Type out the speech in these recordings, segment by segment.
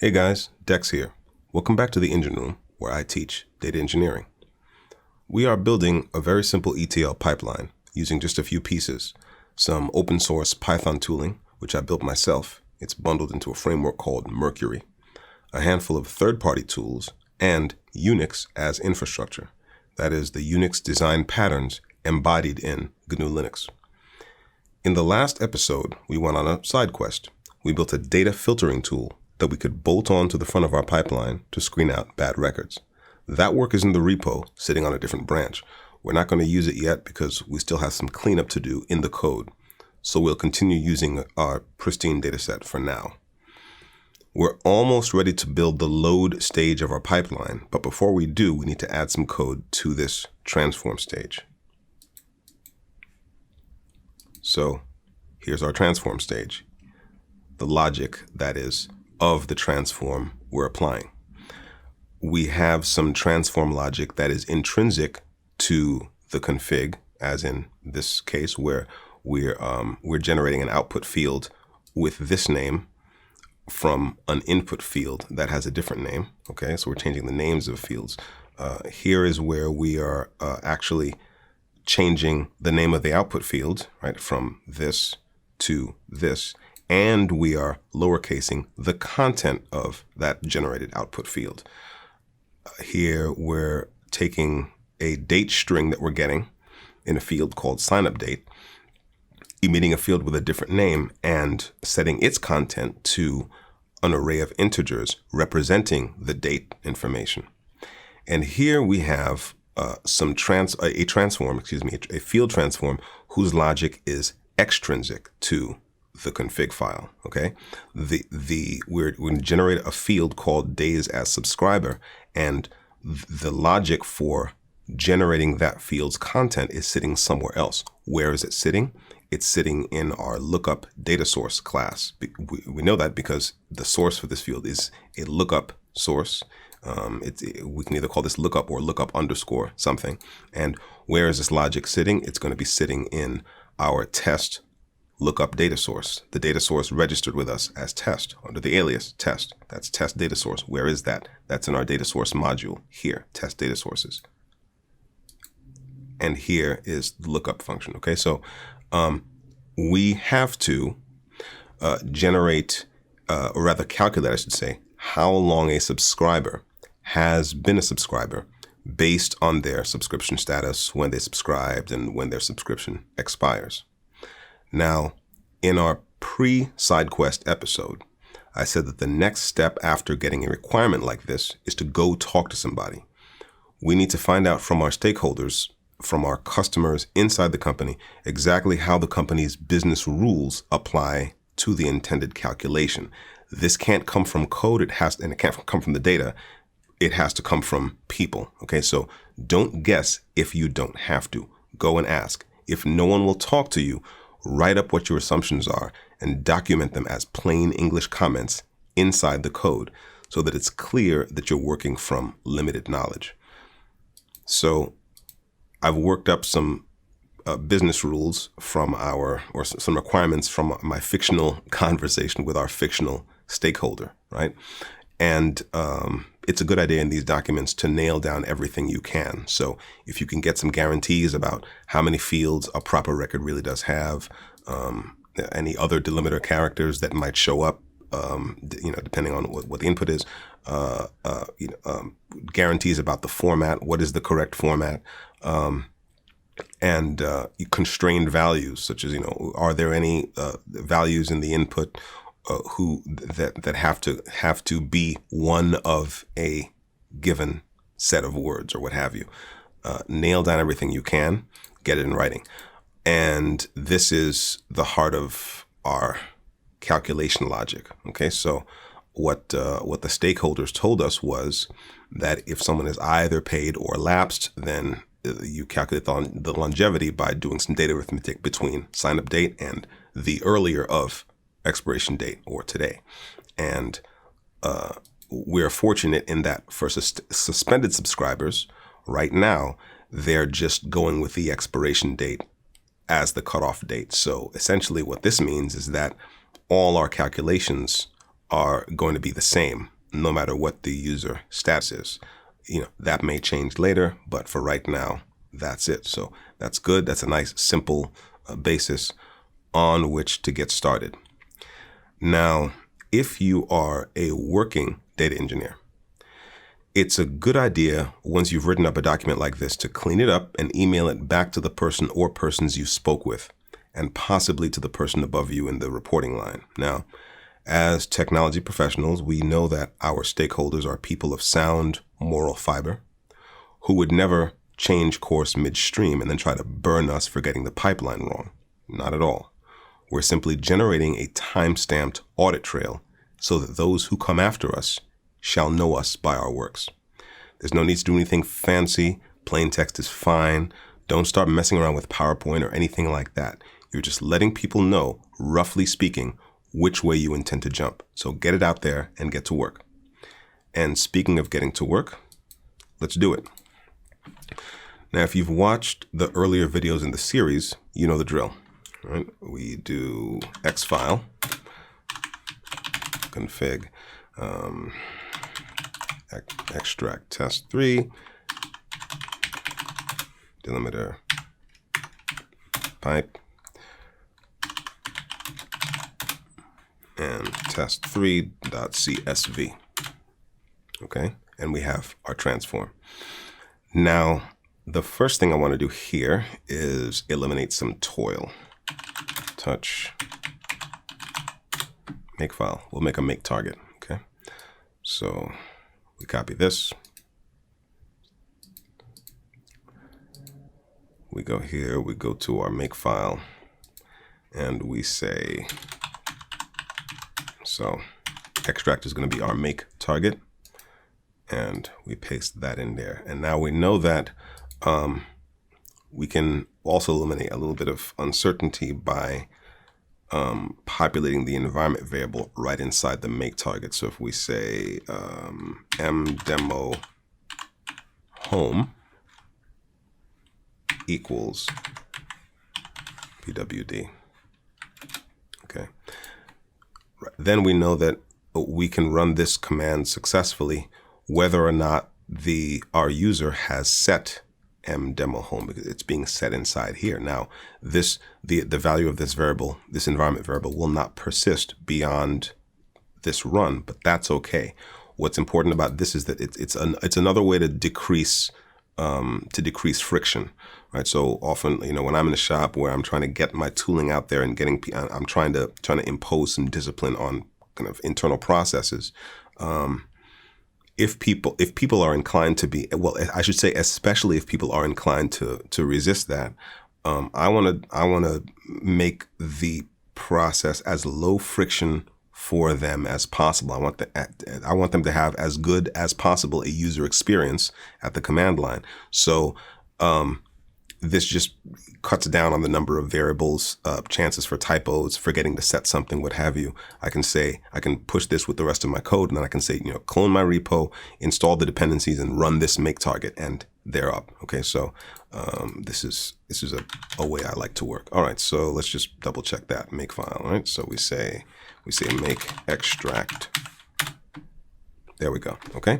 Hey guys, Dex here. Welcome back to the engine room where I teach data engineering. We are building a very simple ETL pipeline using just a few pieces, some open source Python tooling, which I built myself. It's bundled into a framework called Mercury, a handful of third-party tools, and Unix as infrastructure. That is the Unix design patterns embodied in GNU Linux. In the last episode, we went on a side quest. We built a data filtering tool that we could bolt on to the front of our pipeline to screen out bad records. That work is in the repo, sitting on a different branch. We're not going to use it yet because we still have some cleanup to do in the code. So we'll continue using our pristine dataset for now. We're almost ready to build the load stage of our pipeline, but before we do, we need to add some code to this transform stage. So here's our transform stage, the logic that is of the transform we're applying. We have some transform logic that is intrinsic to the config, as in this case where we're generating an output field with this name from an input field that has a different name. Okay, so we're changing the names of fields. Here is where we are actually changing the name of the output field, right, from this to this. And we are lowercasing the content of that generated output field. Here we're taking a date string that we're getting in a field called signup date, emitting a field with a different name and setting its content to an array of integers representing the date information. And here we have a field transform whose logic is extrinsic to the config file. Okay, we're going to generate a field called days as subscriber, and the logic for generating that field's content is sitting somewhere else. Where is it sitting? It's sitting in our lookup Datasource class. We know that because the source for this field is a lookup source. We can either call this lookup or lookup underscore something. And where is this logic sitting? It's going to be sitting in our test lookup data source, the data source registered with us as test under the alias test. That's test data source. Where is that? That's in our data source module here, test data sources. And here is the lookup function. Okay, so we have to generate, or rather calculate, I should say, how long a subscriber has been a subscriber based on their subscription status, when they subscribed, and when their subscription expires. Now, in our pre-side quest episode, I said that the next step after getting a requirement like this is to go talk to somebody. We need to find out from our stakeholders, from our customers inside the company, exactly how the company's business rules apply to the intended calculation. This can't come from code, and it can't come from the data. It has to come from people. Okay, so don't guess if you don't have to. Go and ask. If no one will talk to you, write up what your assumptions are and document them as plain English comments inside the code so that it's clear that you're working from limited knowledge. So I've worked up some business rules from some requirements from my fictional conversation with our fictional stakeholder, right? And it's a good idea in these documents to nail down everything you can. So if you can get some guarantees about how many fields a proper record really does have, any other delimiter characters that might show up, depending on what the input is, guarantees about the format, what is the correct format, and constrained values, such as, are there any values in the input that have to be one of a given set of words or what have you. Nail down everything you can, get it in writing. And this is the heart of our calculation logic. Okay, so what the stakeholders told us was that if someone is either paid or lapsed, then you calculate the longevity by doing some data arithmetic between sign-up date and the earlier of expiration date, or today. And we're fortunate in that for suspended subscribers, right now, they're just going with the expiration date as the cutoff date. So essentially what this means is that all our calculations are going to be the same no matter what the user status is. That may change later, but for right now, that's it. So that's good. That's a nice, simple basis on which to get started. Now, if you are a working data engineer, it's a good idea, once you've written up a document like this, to clean it up and email it back to the person or persons you spoke with, and possibly to the person above you in the reporting line. Now, as technology professionals, we know that our stakeholders are people of sound moral fiber who would never change course midstream and then try to burn us for getting the pipeline wrong. Not at all. We're simply generating a time-stamped audit trail so that those who come after us shall know us by our works. There's no need to do anything fancy. Plain text is fine. Don't start messing around with PowerPoint or anything like that. You're just letting people know, roughly speaking, which way you intend to jump. So get it out there and get to work. And speaking of getting to work, let's do it. Now, if you've watched the earlier videos in the series, you know the drill, right? We do xfile, config, extract test3, delimiter pipe, and test3.csv. Okay, and we have our transform. Now, the first thing I want to do here is eliminate some toil. Touch makefile. We'll make a make target. Okay, so we copy this. We go here, we go to our makefile, and we say, so extract is going to be our make target, and we paste that in there. And now we know that we can also eliminate a little bit of uncertainty by populating the environment variable right inside the make target. So if we say mdemo home equals pwd, okay, right. Then we know that we can run this command successfully whether or not our user has set mdemo home, because it's being set inside here. Now, the value of this variable, this environment variable, will not persist beyond this run, but that's okay. What's important about this is that it's another way to decrease friction, right? So often, when I'm in a shop where I'm trying to get my tooling out there and I'm trying to impose some discipline on kind of internal processes. If people are inclined to be, well, I should say, especially if people are inclined to resist that, I want to make the process as low friction for them as possible. I want them to have as good as possible a user experience at the command line. So this just cuts down on the number of variables, chances for typos, forgetting to set something, what have you. I can push this with the rest of my code, and then I can say, clone my repo, install the dependencies, and run this make target, and they're up. Okay, so this is a way I like to work. All right, so let's just double check that make file. All right, so we say make extract. There we go. Okay.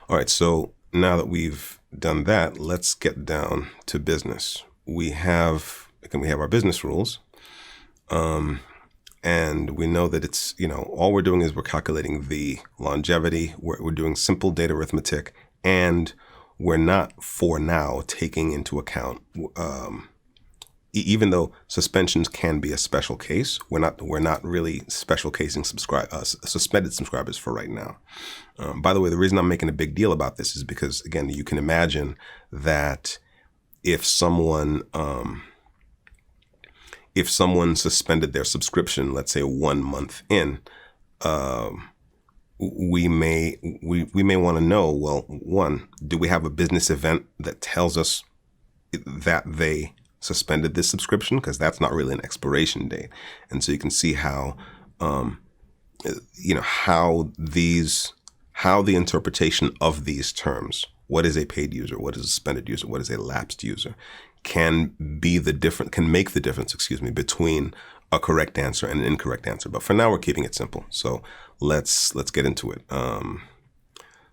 All right, so now that we've done that, let's get down to business. We have our business rules, and we know that it's, all we're doing is we're calculating the longevity. We're doing simple data arithmetic, and we're not, for now, taking into account, even though suspensions can be a special case, we're not really special casing suspended subscribers for right now. By the way, the reason I'm making a big deal about this is because, again, you can imagine that if someone suspended their subscription, let's say 1 month in, we may want to know, well, one, do we have a business event that tells us that they suspended this subscription? Because that's not really an expiration date. And so you can see how the interpretation of these terms, what is a paid user, what is a suspended user, what is a lapsed user, can make the difference, between a correct answer and an incorrect answer. But for now, we're keeping it simple. So let's get into it.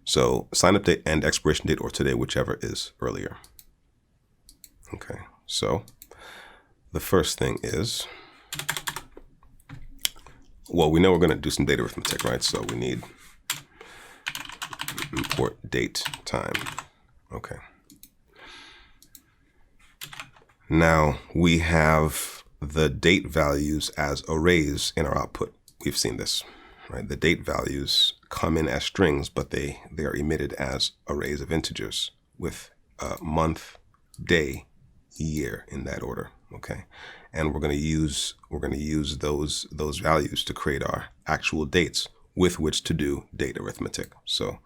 So sign up date and expiration date, or today, whichever is earlier. Okay, so the first thing is, well, we know we're going to do some data arithmetic, right? So we need import date time. Okay. Now we have the date values as arrays in our output. We've seen this, right? The date values come in as strings, but they are emitted as arrays of integers with month, day, year in that order. Okay, and we're going to use those values to create our actual dates with which to do date arithmetic. So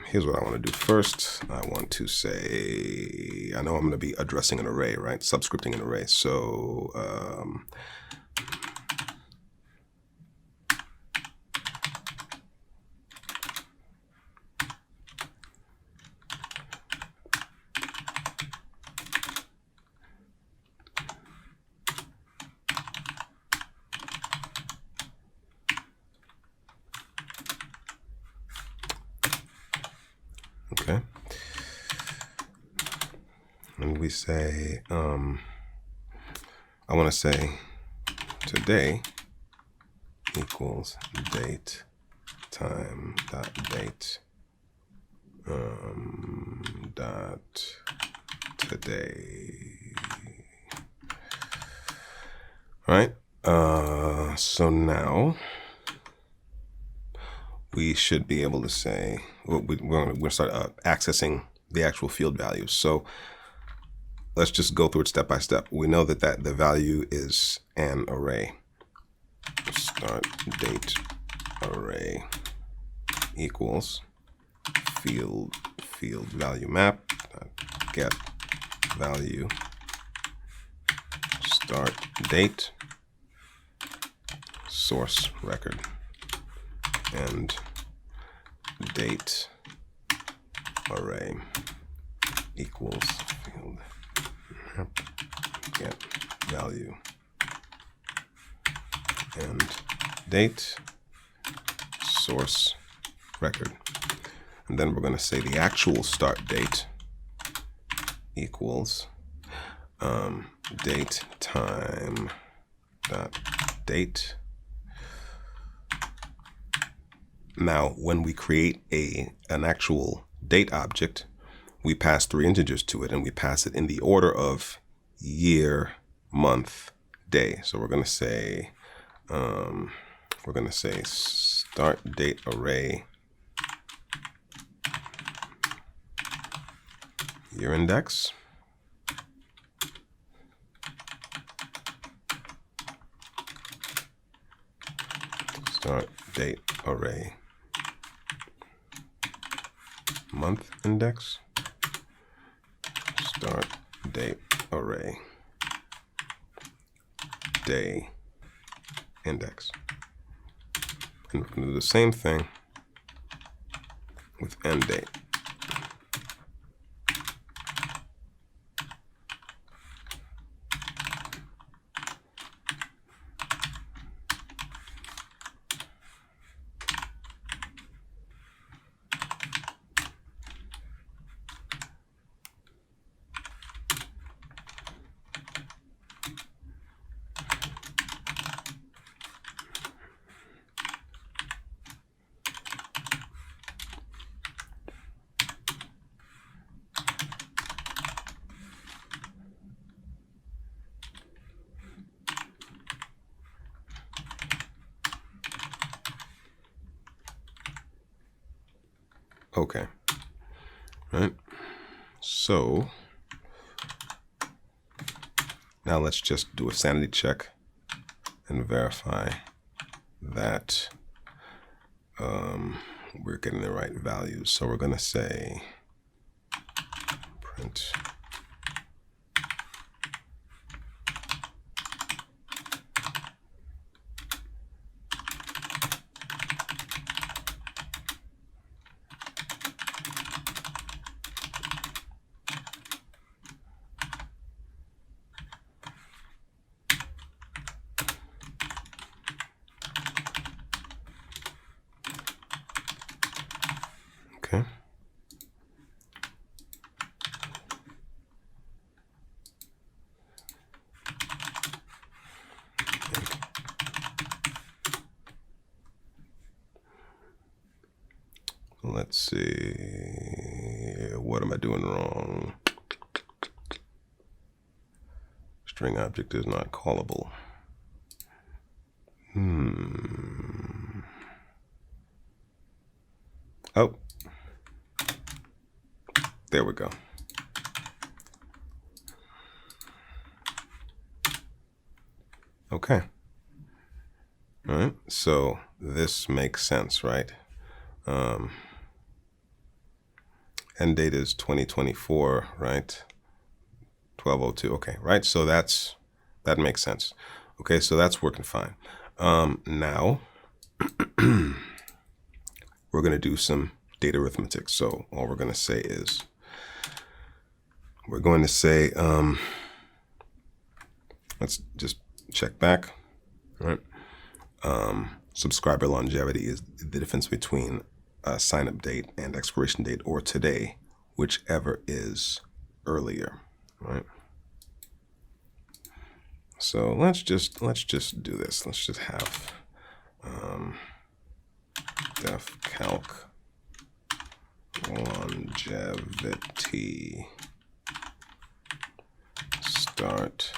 here's what I want to do first. I want to say, I know I'm going to be addressing an array, right? Subscripting an array. So okay. And we say, I want to say today equals date time dot date dot today. All right. So now we should be able to say, we're going to start accessing the actual field values. So let's just go through it step by step. We know that the value is an array. Start date array equals field value map get value start date source record and date array equals field map get value and date source record. And then we're going to say the actual start date equals date time dot date. Now, when we create an actual date object, we pass 3 integers to it, and we pass it in the order of year, month, day. So we're going to say start date array year index start date array month index start date array day index. And we're going to do the same thing with end date. Okay, right? So now let's just do a sanity check and verify that we're getting the right values. So we're going to say print let's see, what am I doing wrong? String object is not callable. Oh, there we go. Okay. All right, so this makes sense, right? End date is 2024, right? 1202, okay, right? So that makes sense. Okay, so that's working fine. Now, we're gonna do some data arithmetic. So all we're gonna say is, we're going to say, let's just check back, right? Subscriber longevity is the difference between sign-up date and expiration date, or today, whichever is earlier, right? So let's just do this. Let's just have def calc longevity start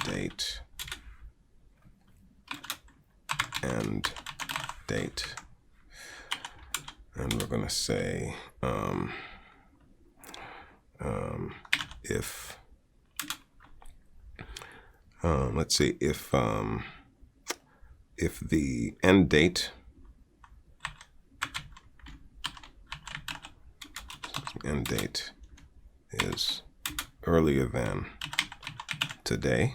date end date, and we're going to say if let's see, if the end date is earlier than today,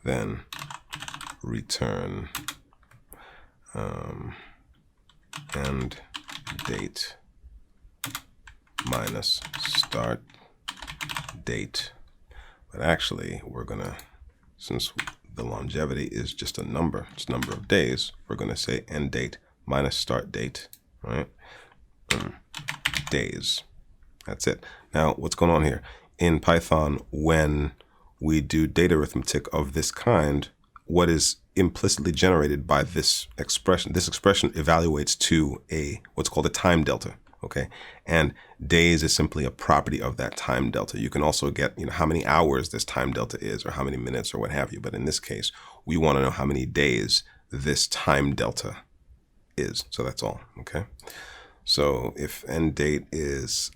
then return end date minus start date. But actually, we're gonna, since the longevity is just a number, it's number of days, we're gonna say end date minus start date, right? Days. That's it. Now, what's going on here? In Python, when we do data arithmetic of this kind, what is implicitly generated by this expression evaluates to what's called a time delta, okay? And days is simply a property of that time delta. You can also get, how many hours this time delta is, or how many minutes, or what have you. But in this case, we want to know how many days this time delta is. So that's all, okay? So if end date is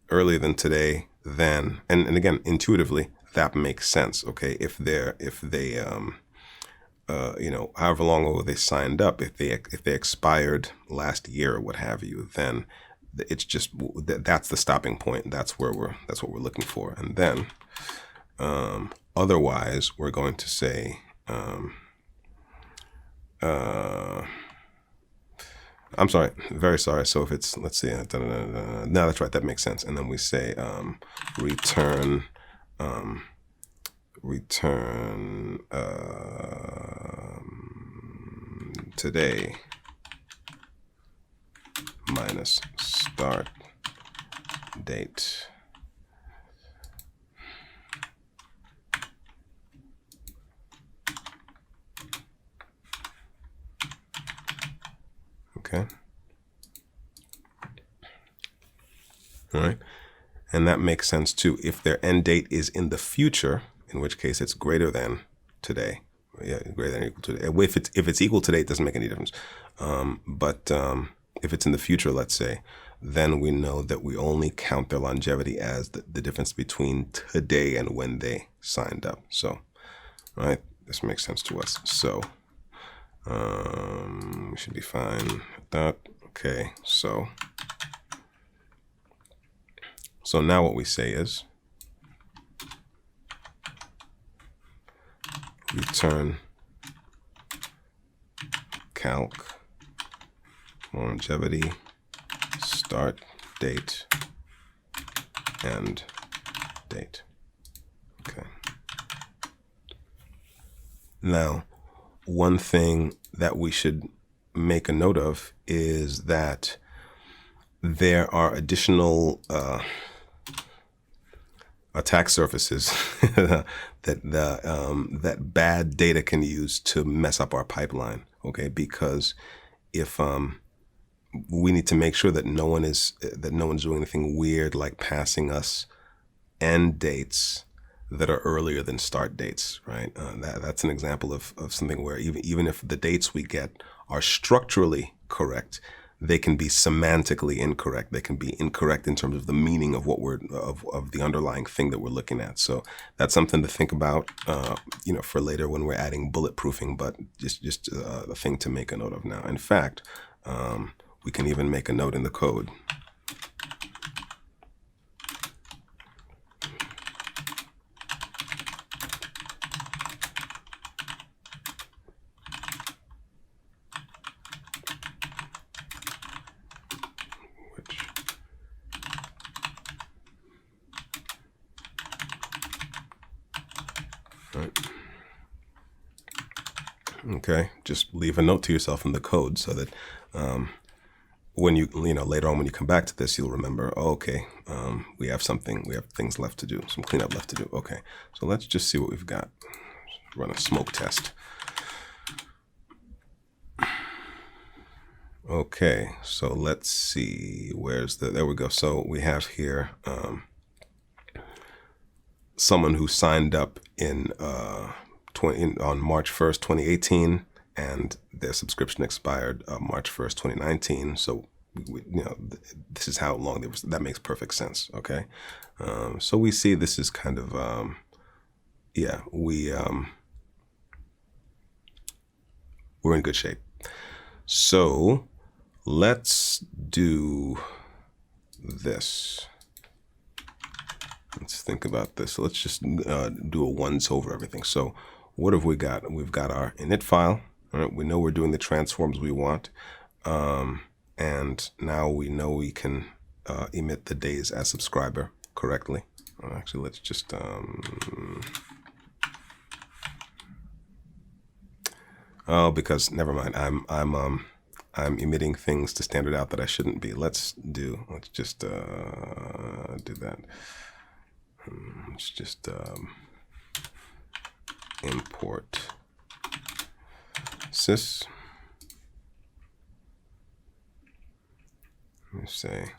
earlier than today, then, and again, intuitively, that makes sense, okay? If they however long ago they signed up, if they expired last year or what have you, then it's just, that's the stopping point. That's what we're looking for. And then otherwise, we're going to say I'm sorry, very sorry. So if it's, let's see, no, that's right, that makes sense. And then we say return today minus start date. Okay. All right. And that makes sense too. If their end date is in the future, in which case it's greater than today. Yeah, greater than or equal to today. If it's equal today, it doesn't make any difference. But if it's in the future, let's say, then we know that we only count their longevity as the difference between today and when they signed up. So, right, this makes sense to us. So we should be fine with that. Okay, so now what we say is return calc longevity start date end date. Okay. Now, one thing that we should make a note of is that there are additional attack surfaces that bad data can use to mess up our pipeline. Okay, because if we need to make sure that no one's doing anything weird like passing us end dates that are earlier than start dates, right? That's an example of something where even if the dates we get are structurally correct, they can be semantically incorrect. They can be incorrect in terms of the meaning of what we're of the underlying thing that we're looking at. So that's something to think about, for later when we're adding bulletproofing. But just a thing to make a note of now. In fact, we can even make a note in the code. Okay, just leave a note to yourself in the code so that when you later on when you come back to this, you'll remember, oh, okay, we have things left to do, some cleanup left to do. Okay, so let's just see what we've got. Run a smoke test. Okay, so let's see, there we go. So we have here someone who signed up on March 1st, 2018, and their subscription expired March 1st, 2019. So this is how long they were. That makes perfect sense. Okay, so we see this is kind of we're in good shape. So let's do this. Let's think about this. So let's just do a once over everything. So what have we got? We've got our init file. All right, we know we're doing the transforms we want. And now we know we can emit the days as subscriber correctly. Actually, let's just because never mind. I'm emitting things to standard out that I shouldn't be. Let's just do that. Let's just import sys. Let me say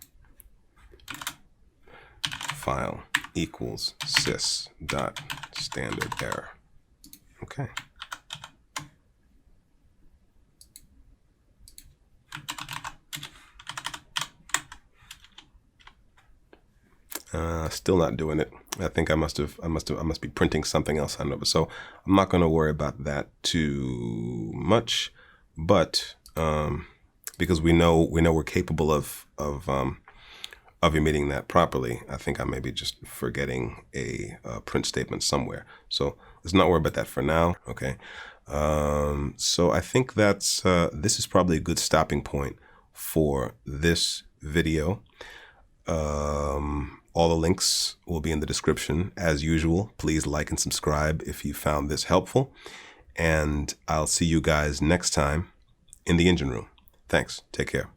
file equals sys dot standard error. Okay. Still not doing it. I think I must be printing something else on it. So I'm not going to worry about that too much, but because we know we're capable of emitting that properly, I think I may be just forgetting a print statement somewhere. So let's not worry about that for now. Okay. So I think that's this is probably a good stopping point for this video. All the links will be in the description. As usual, please like and subscribe if you found this helpful. And I'll see you guys next time in the engine room. Thanks. Take care.